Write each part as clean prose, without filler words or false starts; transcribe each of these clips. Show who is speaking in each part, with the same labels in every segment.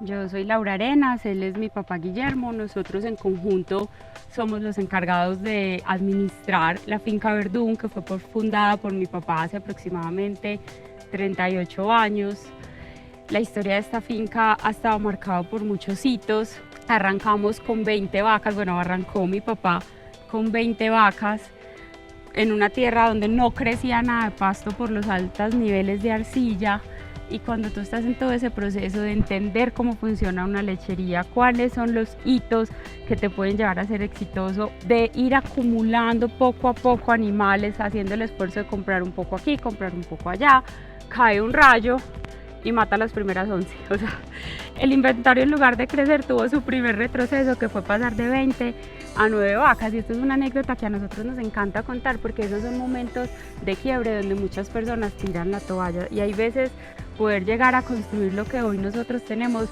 Speaker 1: Yo soy Laura Arenas, él es mi papá Guillermo. Nosotros en conjunto somos los encargados de administrar la finca Verdún, que fue fundada por mi papá hace aproximadamente 38 años. La historia de esta finca ha estado marcada por muchos hitos. Arrancamos con 20 vacas, bueno, arrancó mi papá con 20 vacas en una tierra donde no crecía nada de pasto por los altos niveles de arcilla. Y cuando tú estás en todo ese proceso de entender cómo funciona una lechería, cuáles son los hitos que te pueden llevar a ser exitoso, de ir acumulando poco a poco animales, haciendo el esfuerzo de comprar un poco aquí, comprar un poco allá, cae un rayo y mata las primeras 11. O sea, el inventario, en lugar de crecer, tuvo su primer retroceso, que fue pasar de 20 a 9 vacas. Y esto es una anécdota que a nosotros nos encanta contar, porque esos son momentos de quiebre donde muchas personas tiran la toalla, y hay veces poder llegar a construir lo que hoy nosotros tenemos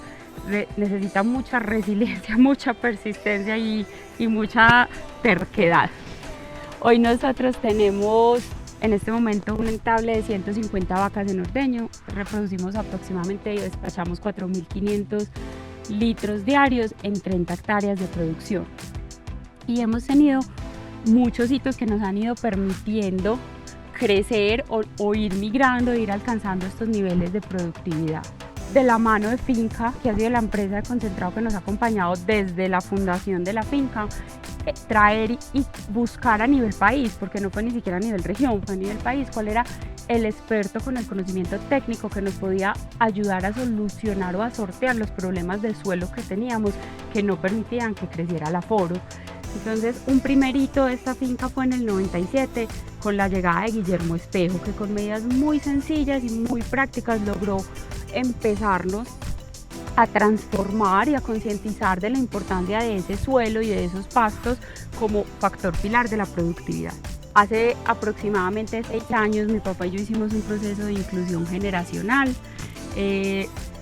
Speaker 1: necesita mucha resiliencia, mucha persistencia y mucha terquedad. Hoy nosotros tenemos en este momento un estable de 150 vacas en ordeño, reproducimos aproximadamente y despachamos 4.500 litros diarios en 30 hectáreas de producción. Y hemos tenido muchos hitos que nos han ido permitiendo crecer o ir migrando, ir alcanzando estos niveles de productividad. De la mano de Finca, que ha sido la empresa de concentrado que nos ha acompañado desde la fundación de la finca, traer y buscar a nivel país, porque no fue ni siquiera a nivel región, fue a nivel país, cuál era el experto con el conocimiento técnico que nos podía ayudar a solucionar o a sortear los problemas del suelo que teníamos, que no permitían que creciera el aforo. Entonces, un primer hito de esta finca fue en el 97, con la llegada de Guillermo Espejo, que con medidas muy sencillas y muy prácticas logró empezarnos a transformar y a concientizar de la importancia de ese suelo y de esos pastos como factor pilar de la productividad. Hace aproximadamente 6 años mi papá y yo hicimos un proceso de inclusión generacional.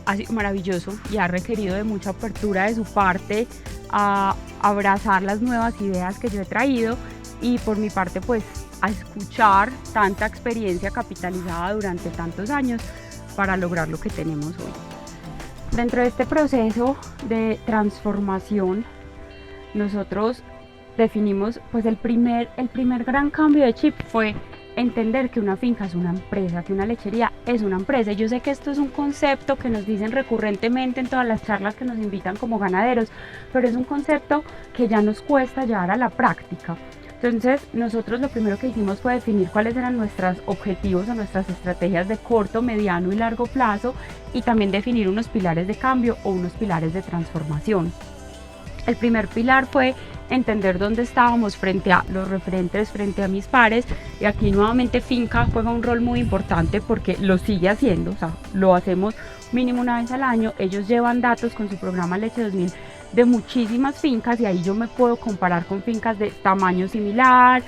Speaker 1: Ha sido maravilloso y ha requerido de mucha apertura de su parte a abrazar las nuevas ideas que yo he traído, y por mi parte pues a escuchar tanta experiencia capitalizada durante tantos años para lograr lo que tenemos hoy. Dentro de este proceso de transformación nosotros definimos pues el primer gran cambio de chip fue entender que una finca es una empresa, que una lechería es una empresa. Yo sé que esto es un concepto que nos dicen recurrentemente en todas las charlas que nos invitan como ganaderos, pero es un concepto que ya nos cuesta llevar a la práctica. Entonces nosotros lo primero que hicimos fue definir cuáles eran nuestros objetivos o nuestras estrategias de corto, mediano y largo plazo, y también definir unos pilares de cambio o unos pilares de transformación. El primer pilar fue entender dónde estábamos frente a los referentes, frente a mis pares, y aquí nuevamente Finca juega un rol muy importante porque lo sigue haciendo, o sea, lo hacemos mínimo una vez al año. Ellos llevan datos con su programa Leche 2000 de muchísimas fincas, y ahí yo me puedo comparar con fincas de tamaño similar,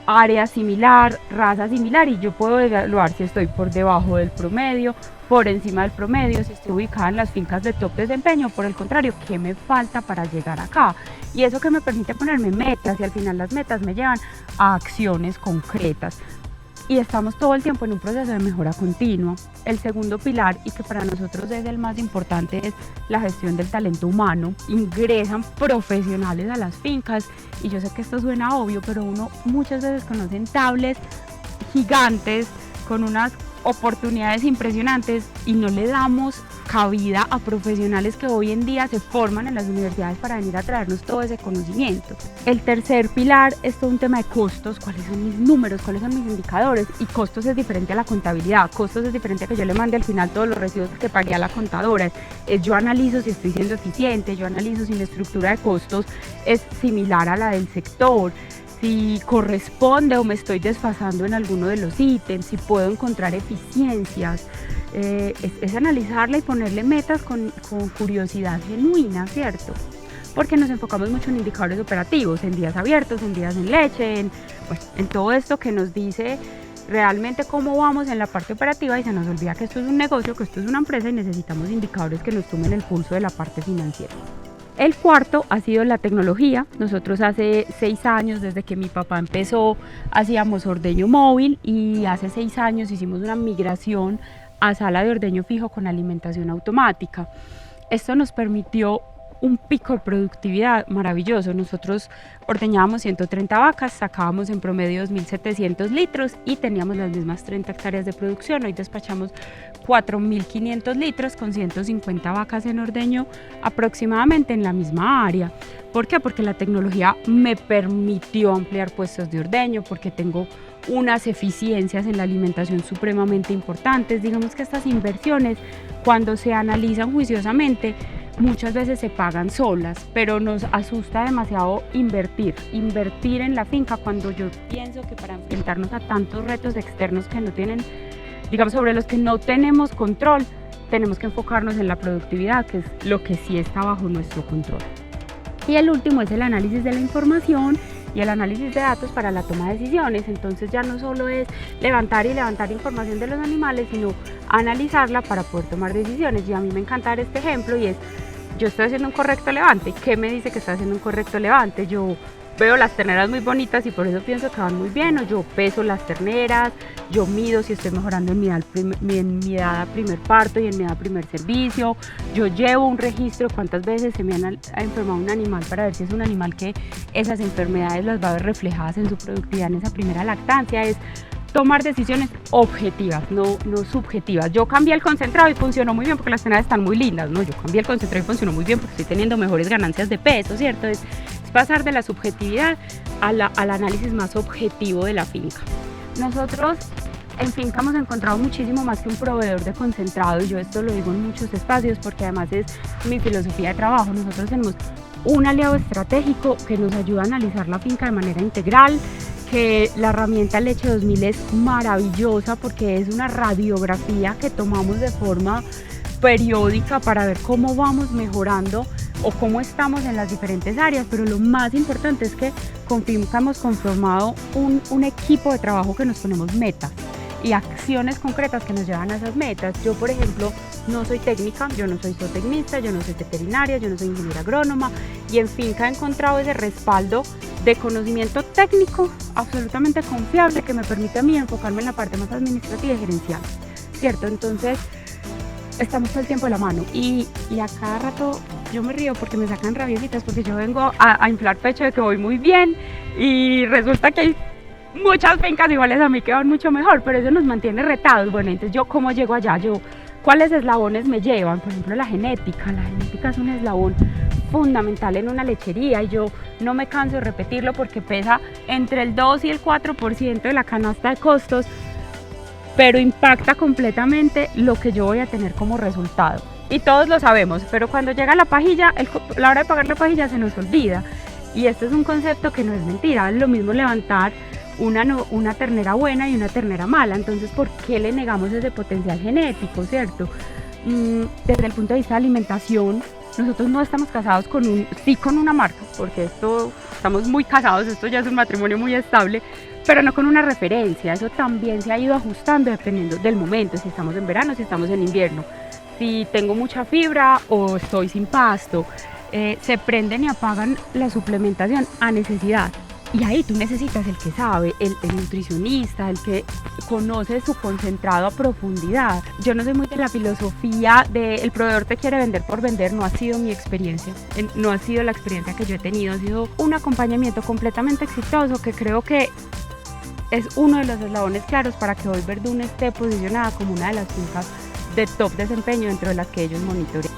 Speaker 1: área similar, raza similar, y yo puedo evaluar si estoy por debajo del promedio, por encima del promedio, si estoy ubicada en las fincas de top desempeño, por el contrario, qué me falta para llegar acá. Y eso que me permite ponerme metas, y al final las metas me llevan a acciones concretas. Y estamos todo el tiempo en un proceso de mejora continua. El segundo pilar, y que para nosotros es el más importante, es la gestión del talento humano. Ingresan profesionales a las fincas, y yo sé que esto suena obvio, pero uno muchas veces conoce entables gigantes con unas oportunidades impresionantes y no le damos cabida a profesionales que hoy en día se forman en las universidades para venir a traernos todo ese conocimiento. El tercer pilar es todo un tema de costos. ¿Cuáles son mis números? ¿Cuáles son mis indicadores? Y costos es diferente a la contabilidad. Costos es diferente a que yo le mande al final todos los recibos que pagué a la contadora. Yo analizo si estoy siendo eficiente, yo analizo si mi estructura de costos es similar a la del sector, si corresponde o me estoy desfasando en alguno de los ítems, si puedo encontrar eficiencias. Es analizarla y ponerle metas con curiosidad genuina, ¿cierto? Porque nos enfocamos mucho en indicadores operativos, en días abiertos, en días en leche, en todo esto que nos dice realmente cómo vamos en la parte operativa, y se nos olvida que esto es un negocio, que esto es una empresa, y necesitamos indicadores que nos tomen el pulso de la parte financiera. El cuarto ha sido la tecnología. Nosotros hace 6 años, desde que mi papá empezó, hacíamos ordeño móvil, y hace 6 años hicimos una migración a sala de ordeño fijo con alimentación automática. Esto nos permitió un pico de productividad maravilloso. Nosotros ordeñábamos 130 vacas, sacábamos en promedio 2.700 litros y teníamos las mismas 30 hectáreas de producción. Hoy despachamos 4.500 litros con 150 vacas en ordeño aproximadamente en la misma área. ¿Por qué? Porque la tecnología me permitió ampliar puestos de ordeño, porque tengo unas eficiencias en la alimentación supremamente importantes. Digamos que estas inversiones, cuando se analizan juiciosamente, muchas veces se pagan solas, pero nos asusta demasiado invertir en la finca, cuando yo pienso que para enfrentarnos a tantos retos externos que no tienen, digamos, sobre los que no tenemos control, tenemos que enfocarnos en la productividad, que es lo que sí está bajo nuestro control. Y el último es el análisis de la información y el análisis de datos para la toma de decisiones. Entonces ya no solo es levantar información de los animales, sino analizarla para poder tomar decisiones. Y a mí me encanta dar este ejemplo, y es: yo estoy haciendo un correcto levante. ¿Qué me dice que estoy haciendo un correcto levante? Yo veo las terneras muy bonitas y por eso pienso que van muy bien, o yo peso las terneras, yo mido si estoy mejorando en mi edad a primer parto y en mi edad a primer servicio, yo llevo un registro de cuántas veces se me ha enfermado un animal para ver si es un animal que esas enfermedades las va a ver reflejadas en su productividad en esa primera lactancia. Es tomar decisiones objetivas, no subjetivas. Yo cambié el concentrado y funcionó muy bien porque las terneras están muy lindas. No, yo cambié el concentrado y funcionó muy bien porque estoy teniendo mejores ganancias de peso, ¿cierto? Es pasar de la subjetividad al análisis más objetivo de la finca. Nosotros en finca hemos encontrado muchísimo más que un proveedor de concentrado, y yo esto lo digo en muchos espacios porque además es mi filosofía de trabajo. Nosotros tenemos un aliado estratégico que nos ayuda a analizar la finca de manera integral, que la herramienta Leche 2000 es maravillosa porque es una radiografía que tomamos de forma periódica para ver cómo vamos mejorando o cómo estamos en las diferentes áreas, pero lo más importante es que con finca hemos conformado un equipo de trabajo que nos ponemos metas y acciones concretas que nos llevan a esas metas. Yo, por ejemplo, no soy técnica, yo no soy zootecnista, yo no soy veterinaria, yo no soy ingeniera agrónoma, y en finca he encontrado ese respaldo de conocimiento técnico absolutamente confiable que me permite a mí enfocarme en la parte más administrativa y gerencial, ¿cierto? Entonces, estamos todo el tiempo de la mano, y a cada rato yo me río porque me sacan rabiecitas porque yo vengo a inflar pecho de que voy muy bien, y resulta que hay muchas fincas iguales a mí que van mucho mejor, pero eso nos mantiene retados. Bueno, entonces yo cómo llego allá, ¿cuáles eslabones me llevan? Por ejemplo, la genética es un eslabón fundamental en una lechería, y yo no me canso de repetirlo porque pesa entre el 2 y el 4% de la canasta de costos, pero impacta completamente lo que yo voy a tener como resultado. Y todos lo sabemos, pero cuando llega la pajilla, la hora de pagar la pajilla se nos olvida. Y este es un concepto que no es mentira. Es lo mismo levantar una ternera buena y una ternera mala. Entonces, ¿por qué le negamos ese potencial genético, cierto? Desde el punto de vista de alimentación, nosotros no estamos casados con una marca, porque estamos muy casados, esto ya es un matrimonio muy estable, pero no con una referencia. Eso también se ha ido ajustando dependiendo del momento, si estamos en verano, si estamos en invierno, si tengo mucha fibra o estoy sin pasto. Se prenden y apagan la suplementación a necesidad. Y ahí tú necesitas el que sabe, el nutricionista, el que conoce su concentrado a profundidad. Yo no soy muy de la filosofía de el proveedor te quiere vender por vender. No ha sido mi experiencia, no ha sido la experiencia que yo he tenido. Ha sido un acompañamiento completamente exitoso que creo que es uno de los eslabones claros para que hoy Verdún esté posicionada como una de las fincas de top desempeño dentro de las que ellos monitorean.